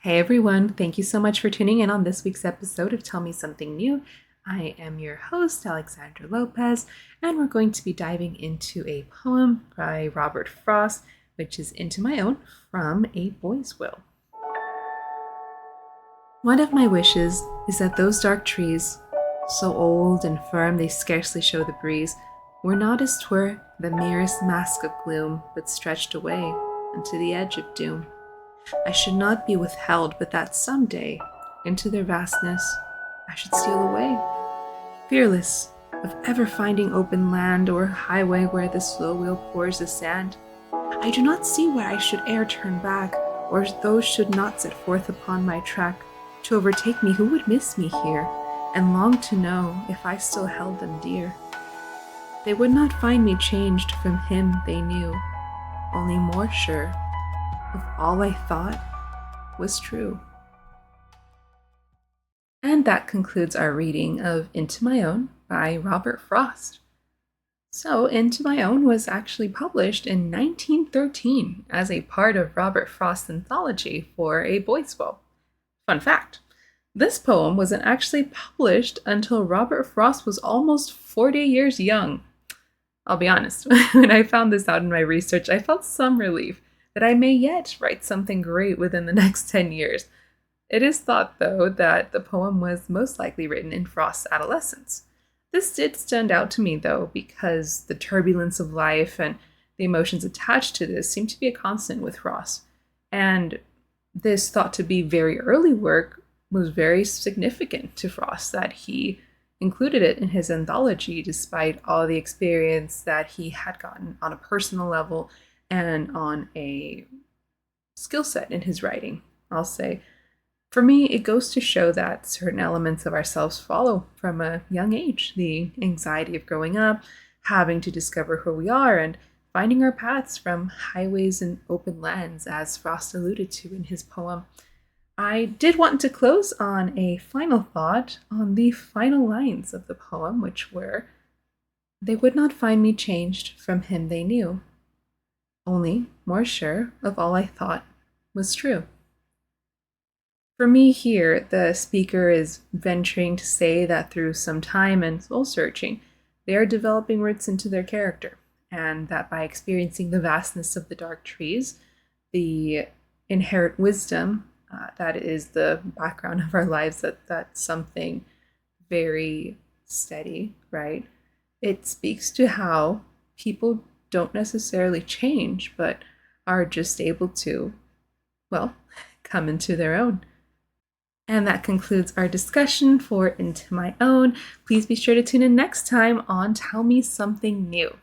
Hey everyone, thank you so much for tuning in on this week's episode of Tell Me Something New. I am your host, Alexandra Lopez, and we're going to be diving into a poem by Robert Frost, which is Into My Own from A Boy's Will. One of my wishes is that those dark trees, so old and firm they scarcely show the breeze, were not as 'twere the merest mask of gloom, but stretched away unto the edge of doom. I should not be withheld, but that some day, into their vastness, I should steal away, fearless of ever finding open land or highway where the slow wheel pours the sand. I do not see why I should e'er turn back, or those should not set forth upon my track to overtake me who would miss me here, and long to know if I still held them dear. They would not find me changed from him they knew, only more sure of all I thought was true. And that concludes our reading of Into My Own by Robert Frost. So, Into My Own was actually published in 1913 as a part of Robert Frost's anthology for A Boy's Will. Fun fact, this poem wasn't actually published until Robert Frost was almost 40 years young. I'll be honest, when I found this out in my research, I felt some relief that I may yet write something great within the next 10 years. It is thought, though, that the poem was most likely written in Frost's adolescence. This did stand out to me, though, because the turbulence of life and the emotions attached to this seem to be a constant with Frost. And this thought to be very early work was very significant to Frost, that he included it in his anthology despite all the experience that he had gotten on a personal level and on a skill set in his writing. I'll say, for me, it goes to show that certain elements of ourselves follow from a young age. The anxiety of growing up, having to discover who we are, and finding our paths from highways and open lands, as Frost alluded to in his poem. I did want to close on a final thought on the final lines of the poem, which were, "They would not find me changed from him they knew, only more sure of all I thought was true." For me here, the speaker is venturing to say that through some time and soul searching, they are developing roots into their character, and that by experiencing the vastness of the dark trees, the inherent wisdom that is the background of our lives, that's something very steady, right? It speaks to how people don't necessarily change, but are just able to, well, come into their own. And that concludes our discussion for Into My Own. Please be sure to tune in next time on Tell Me Something New.